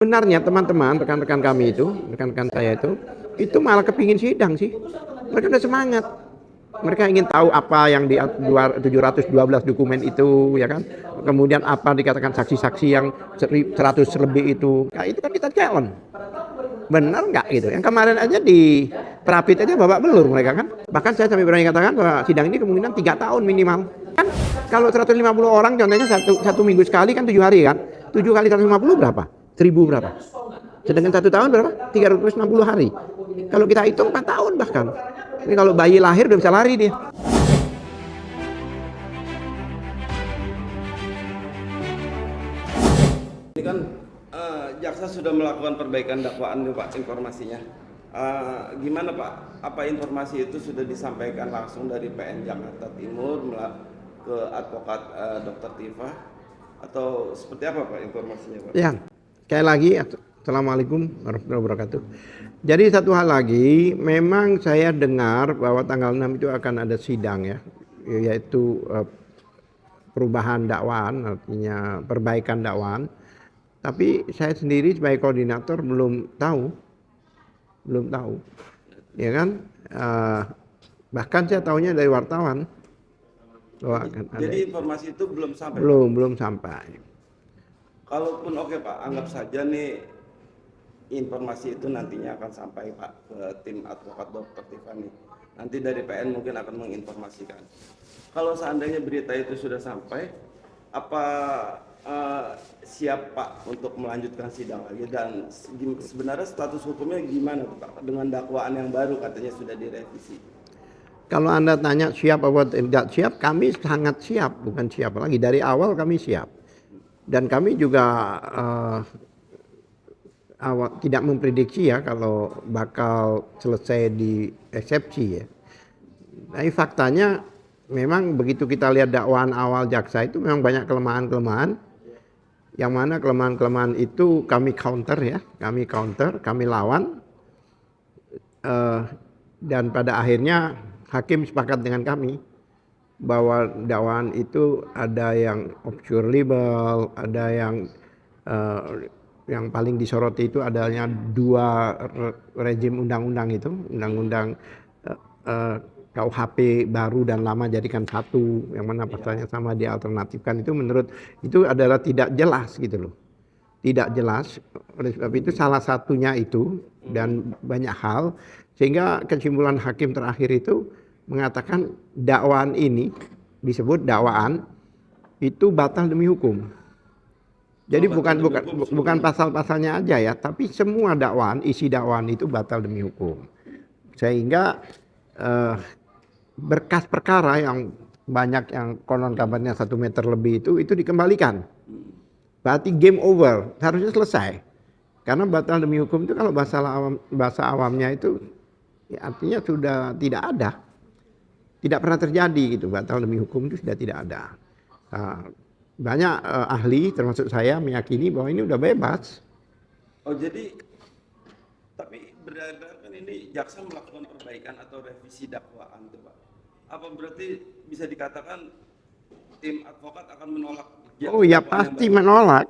Sebenarnya teman-teman, rekan-rekan kami itu, rekan-rekan saya itu malah kepingin sidang sih. Mereka udah semangat. Mereka ingin tahu apa yang di 712 dokumen itu, ya kan. Kemudian apa dikatakan saksi-saksi yang 100 lebih itu. Nah, itu kan kita challenge. Benar nggak gitu? Yang kemarin aja di Prapit aja babak belur mereka kan. Bahkan saya sampai berani katakan bahwa sidang ini kemungkinan 3 tahun minimal. Kan kalau 150 orang contohnya satu minggu sekali kan 7 hari kan. 7 kali 150 berapa? 1000 berapa? Sedangkan 1 tahun berapa? 360 hari. Kalau kita hitung 4 tahun bahkan. Ini kalau bayi lahir udah bisa lari dia. Ini kan jaksa sudah melakukan perbaikan dakwaan nih Pak, informasinya. Gimana Pak? Apa informasi itu sudah disampaikan langsung dari PN Jakarta Timur ke advokat Dr. Tifa atau seperti apa Pak informasinya Pak? Ya, sekali lagi Assalamualaikum warahmatullahi wabarakatuh. Jadi satu hal lagi, memang saya dengar bahwa tanggal 6 itu akan ada sidang ya, yaitu perubahan dakwaan, artinya perbaikan dakwaan. Tapi saya sendiri sebagai koordinator belum tahu, ya kan? Bahkan saya tahunya dari wartawan bahwa akan ada. Jadi informasi itu belum sampai? Belum sampai. Kalaupun oke Pak, anggap saja nih informasi itu nantinya akan sampai Pak ke tim advokat Dr. Tiffany. Nanti dari PN mungkin akan menginformasikan. Kalau seandainya berita itu sudah sampai, apa siap Pak untuk melanjutkan sidang lagi, dan sebenarnya status hukumnya gimana Pak dengan dakwaan yang baru katanya sudah direvisi? Kalau Anda tanya siap apa tidak siap, kami sangat siap, bukan siap lagi. Dari awal kami siap. Dan kami juga tidak memprediksi ya kalau bakal selesai di eksepsi ya. Tapi faktanya memang begitu kita lihat dakwaan awal jaksa itu memang banyak kelemahan-kelemahan. Yang mana kelemahan-kelemahan itu kami counter ya, kami lawan. Dan pada akhirnya hakim sepakat dengan kami bahwa dakwaan itu ada yang obscure libel, ada yang paling disoroti itu adanya 2 rezim undang-undang itu, undang-undang KUHP baru dan lama jadikan satu, yang mana pasalnya sama dialternatifkan. Itu menurut itu adalah tidak jelas gitu loh, tidak jelas. Oleh sebab itu salah satunya itu dan banyak hal, sehingga kesimpulan hakim terakhir itu mengatakan dakwaan ini, disebut dakwaan itu batal demi hukum. Jadi bukan pasal-pasalnya aja ya, tapi semua dakwaan, isi dakwaan itu batal demi hukum. Sehingga berkas perkara yang banyak yang konon kabarnya 1 meter lebih itu dikembalikan. Berarti game over, harusnya selesai. Karena batal demi hukum itu kalau bahasa awamnya itu ya artinya sudah tidak ada. Tidak pernah terjadi gitu, batal demi hukum itu sudah tidak ada. Banyak ahli termasuk saya meyakini bahwa ini udah bebas. Oh jadi, tapi berdasarkan ini jaksa melakukan perbaikan atau revisi dakwaan tuh Pak. Apa berarti bisa dikatakan tim advokat akan menolak? Oh ya pasti menolak.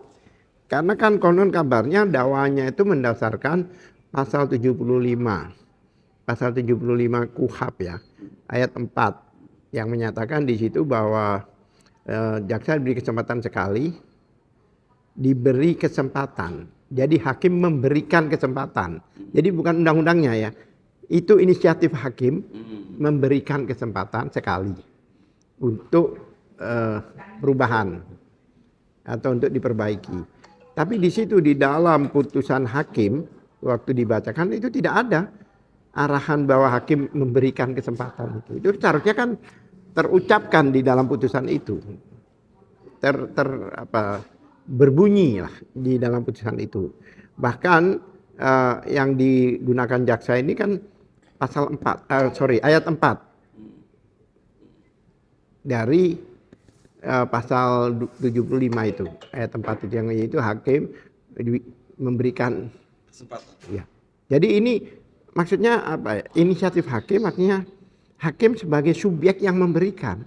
Karena kan konon kabarnya dakwaannya itu mendasarkan pasal 75. Pasal 75 KUHP ya, ayat 4 yang menyatakan di situ bahwa jaksa diberi kesempatan sekali, diberi kesempatan. Jadi hakim memberikan kesempatan. Jadi bukan undang-undangnya ya, itu inisiatif hakim memberikan kesempatan sekali untuk perubahan atau untuk diperbaiki. Tapi di situ di dalam putusan hakim waktu dibacakan itu tidak ada arahan bahwa hakim memberikan kesempatan itu. Itu seharusnya kan terucapkan di dalam putusan itu. Berbunyi lah di dalam putusan itu. Bahkan yang digunakan jaksa ini kan pasal 4, ayat 4 dari pasal 75 itu. Ayat 4 itu yang itu hakim memberikan kesempatan. Ya. Jadi ini maksudnya apa? Inisiatif hakim artinya hakim sebagai subjek yang memberikan,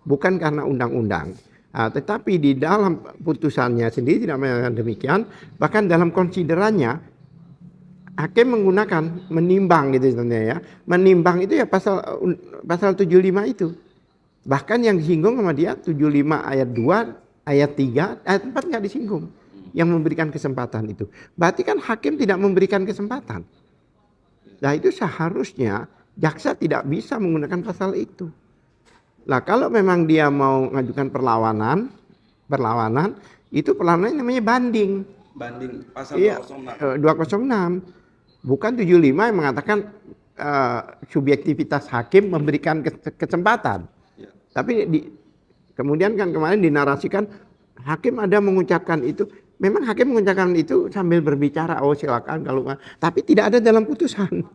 bukan karena undang-undang. Nah, tetapi di dalam putusannya sendiri tidak mengatakan demikian, bahkan dalam konsiderannya hakim menggunakan menimbang gitu sebenarnya ya. Menimbang itu ya pasal 75 itu. Bahkan yang disinggung sama dia 75 ayat 2, ayat 3, ayat 4 nggak disinggung. Yang memberikan kesempatan itu. Berarti kan hakim tidak memberikan kesempatan. Nah itu seharusnya jaksa tidak bisa menggunakan pasal itu. Nah kalau memang dia mau mengajukan perlawanan itu perlawanan namanya banding. Banding pasal Iya, 206. Bukan 75 yang mengatakan subjektivitas hakim memberikan kesempatan. Ya. Tapi kemudian kan kemarin dinarasikan hakim ada mengucapkan itu. Memang hakim mengucapkan itu sambil berbicara, oh silakan kalau tapi tidak ada dalam putusan.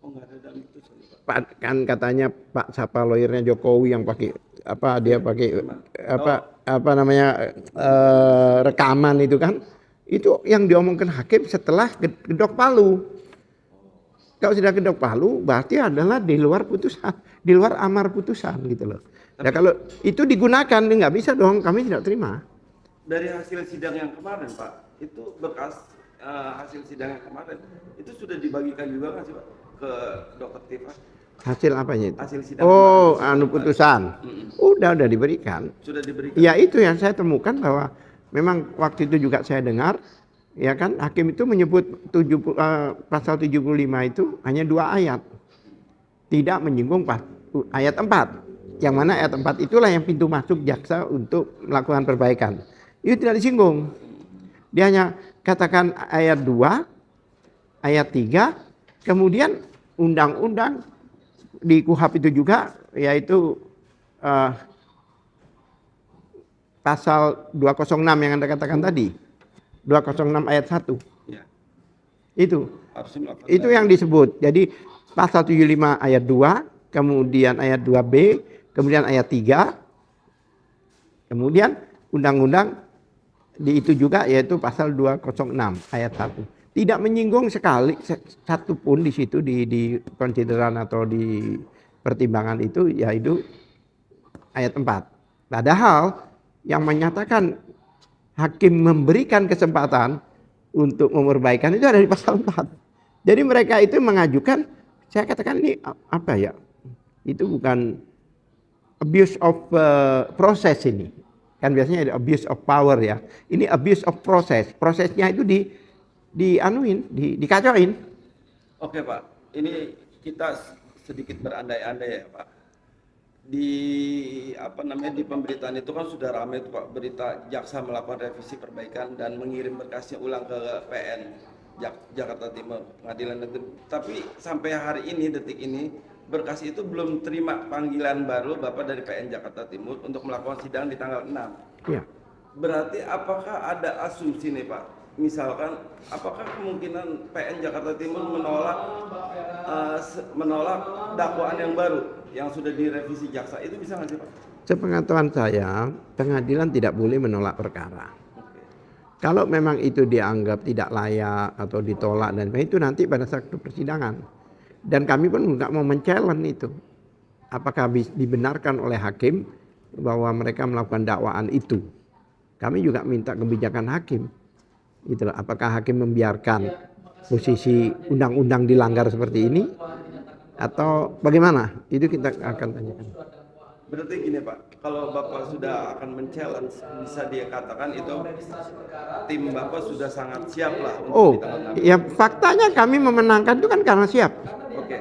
Oh, nggak ada dalam putusan, Pak. Pak kan katanya Pak siapa lawyernya Jokowi yang pakai apa dia pakai apa namanya rekaman itu kan. Itu yang diomongkan hakim setelah gedok palu. Kalau sudah gedok palu berarti adalah di luar putusan, di luar amar putusan gitu loh. Nah kalau itu digunakan nggak bisa dong, kami tidak terima. Dari hasil sidang yang kemarin Pak, itu bekas hasil sidang yang kemarin itu sudah dibagikan juga nggak sih Pak ke Dokter Tifa? Hasil apanya itu? Hasil sidang kemarin, putusan. Udah diberikan. Sudah diberikan. Ya itu yang saya temukan bahwa memang waktu itu juga saya dengar ya kan hakim itu menyebut pasal 75 itu hanya 2 ayat. Tidak menyinggung ayat 4. Yang mana ayat 4 itulah yang pintu masuk jaksa untuk melakukan perbaikan. Itu tidak disinggung. Dia hanya katakan ayat 2, ayat 3, kemudian undang-undang di KUHP itu juga yaitu pasal 206 yang Anda katakan tadi. 206 ayat 1. Ya. Itu yang disebut. Jadi pasal 75 ayat 2, kemudian ayat 2B, kemudian ayat 3, kemudian undang-undang di itu juga yaitu pasal 206 ayat 1. Tidak menyinggung sekali satu pun di situ di konsideran atau di pertimbangan itu yaitu ayat 4. Padahal yang menyatakan hakim memberikan kesempatan untuk memperbaikan itu ada di pasal 4. Jadi mereka itu mengajukan, saya katakan ini apa ya? Itu bukan abuse of process ini. Kan biasanya ada abuse of power ya. Ini abuse of process. Prosesnya itu dikacauin. Oke Pak, ini kita sedikit berandai-andai ya Pak. Di di pemberitaan itu kan sudah ramai itu Pak, berita jaksa melakukan revisi perbaikan dan mengirim berkasnya ulang ke PN Jakarta Timur Pengadilan Negeri. Tapi sampai hari ini detik ini berkas itu belum terima panggilan baru Bapak dari PN Jakarta Timur untuk melakukan sidang di tanggal 6. Iya. Berarti apakah ada asumsi nih Pak? Misalkan apakah kemungkinan PN Jakarta Timur menolak dakwaan yang baru yang sudah direvisi jaksa itu bisa nggak sih Pak? Sepengetahuan saya, pengadilan tidak boleh menolak perkara. Kalau memang itu dianggap tidak layak atau ditolak dan itu nanti pada saat persidangan. Dan kami pun nggak mau men-challenge itu. Apakah dibenarkan oleh hakim bahwa mereka melakukan dakwaan itu. Kami juga minta kebijakan hakim. Itulah, apakah hakim membiarkan posisi undang-undang dilanggar seperti ini atau bagaimana? Itu kita akan tanyakan. Berarti gini Pak, kalau Bapak sudah akan men-challenge, bisa dia katakan itu tim Bapak sudah sangat siap lah untuk di tanggal 6. Ya faktanya kami memenangkan itu kan karena siap. Oke,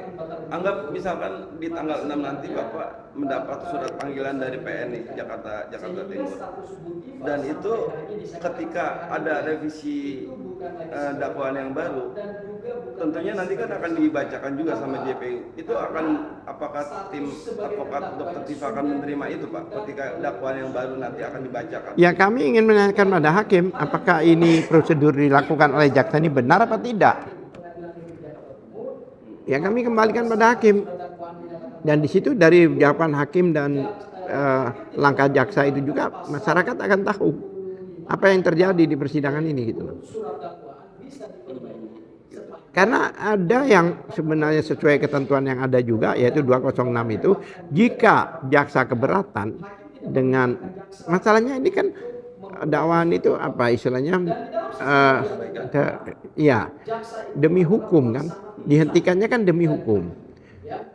anggap misalkan di tanggal 6 nanti Bapak mendapat surat panggilan dari PN nih, Jakarta Timur. Dan itu ketika ada revisi dakwaan yang baru, tentunya nanti kan akan dibacakan juga sama JPU. Itu akan, apakah tim advokat Dr. Tifa akan menerima itu Pak, ketika dakwaan yang baru nanti akan dibacakan? Ya kami ingin menanyakan pada hakim, apakah ini prosedur dilakukan oleh jaksa ini benar apa tidak? Ya kami kembalikan pada hakim. Dan di situ dari jawaban hakim dan langkah jaksa itu juga masyarakat akan tahu apa yang terjadi di persidangan ini gitu loh. Karena ada yang sebenarnya sesuai ketentuan yang ada juga yaitu 206 itu jika jaksa keberatan dengan masalahnya ini kan dakwaan itu apa istilahnya ya demi hukum kan, dihentikannya kan demi hukum.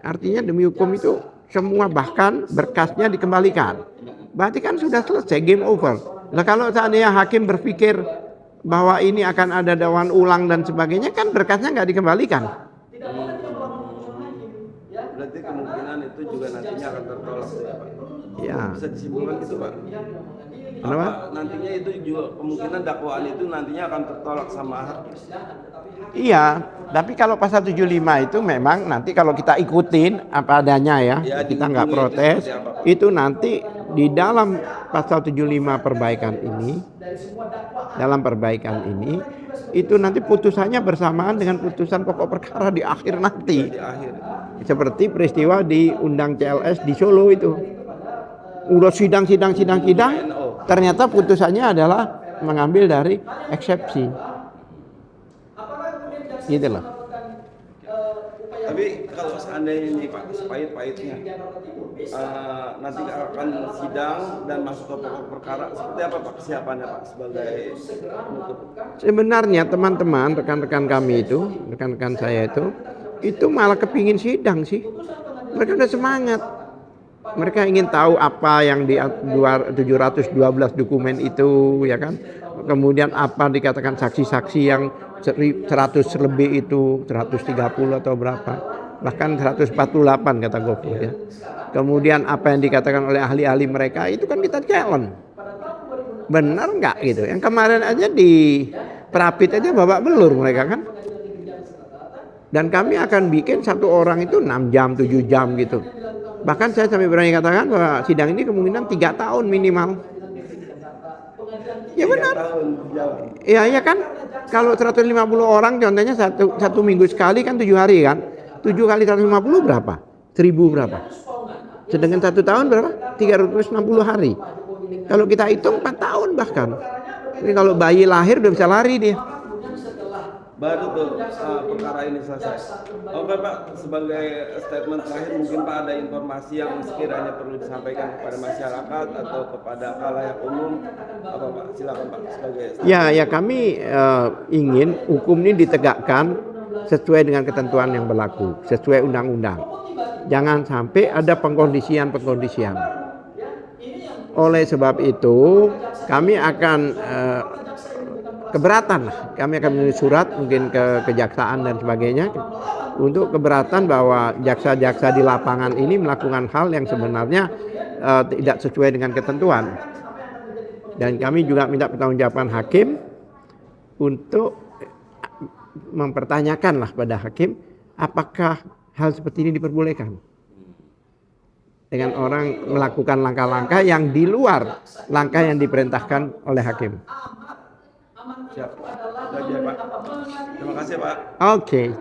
Artinya demi hukum itu semua bahkan berkasnya dikembalikan. Berarti kan sudah selesai, game over. Nah kalau seandainya hakim berpikir bahwa ini akan ada dakwaan ulang dan sebagainya, kan berkasnya nggak dikembalikan. Berarti kemungkinan itu juga nantinya akan tertolak ya Pak? Ya. Bisa disimpulkan gitu Pak? Kenapa? Nantinya itu juga kemungkinan dakwaan itu nantinya akan tertolak sama hakim. Iya, tapi kalau pasal 75 itu memang nanti kalau kita ikutin apa adanya ya, Ya, kita nggak dihubungi protes, itu seperti apa, Pak? itu nanti di dalam pasal 75 perbaikan ini, dalam perbaikan ini, itu nanti putusannya bersamaan dengan putusan pokok perkara di akhir nanti. Di akhir. Seperti peristiwa di undang CLS di Solo itu. Udah sidang, ternyata putusannya adalah mengambil dari eksepsi. Gitu loh. Tapi kalau seandainya nih Pak, sepahit-pahitnya nanti akan sidang dan masuk ke pokok perkara, seperti apa Pak kesiapannya Pak sebagai penutup? Sebenarnya teman-teman, rekan-rekan kami itu, rekan-rekan saya itu malah kepingin sidang sih. Mereka udah semangat. Mereka ingin tahu apa yang di 712 dokumen itu, ya kan. Kemudian apa dikatakan saksi-saksi yang 100 lebih itu, 130 atau berapa. Bahkan 148 kata Gofur ya. Kemudian apa yang dikatakan oleh ahli-ahli mereka itu kan kita challenge. Benar nggak gitu? Yang kemarin aja di Prapit aja babak belur mereka kan. Dan kami akan bikin satu orang itu 6 jam, 7 jam gitu. Bahkan saya sampai berani katakan bahwa sidang ini kemungkinan 3 tahun minimal. Ya benar. Iya kan. Kalau 150 orang contohnya satu minggu sekali kan 7 hari kan. 7 kali 150 berapa? 1000 berapa? Sedangkan 1 tahun berapa? 360 hari. Kalau kita hitung 4 tahun bahkan. Ini kalau bayi lahir udah bisa lari dia. Baru tuh perkara ini selesai. Oke Pak, sebagai statement terakhir mungkin Pak ada informasi yang sekiranya perlu disampaikan kepada masyarakat atau kepada khalayak umum, apa Pak? Silakan Pak sebagai statement. Ya kami ingin hukum ini ditegakkan sesuai dengan ketentuan yang berlaku, sesuai undang-undang. Jangan sampai ada pengkondisian. Oleh sebab itu kami akan keberatan lah. Kami akan menulis surat mungkin ke kejaksaan dan sebagainya untuk keberatan bahwa jaksa-jaksa di lapangan ini melakukan hal yang sebenarnya tidak sesuai dengan ketentuan. Dan kami juga minta pertanggungjawaban hakim untuk mempertanyakanlah pada hakim apakah hal seperti ini diperbolehkan dengan orang melakukan langkah-langkah yang di luar langkah yang diperintahkan oleh hakim. Siap. Pak. Terima kasih Pak. Oke.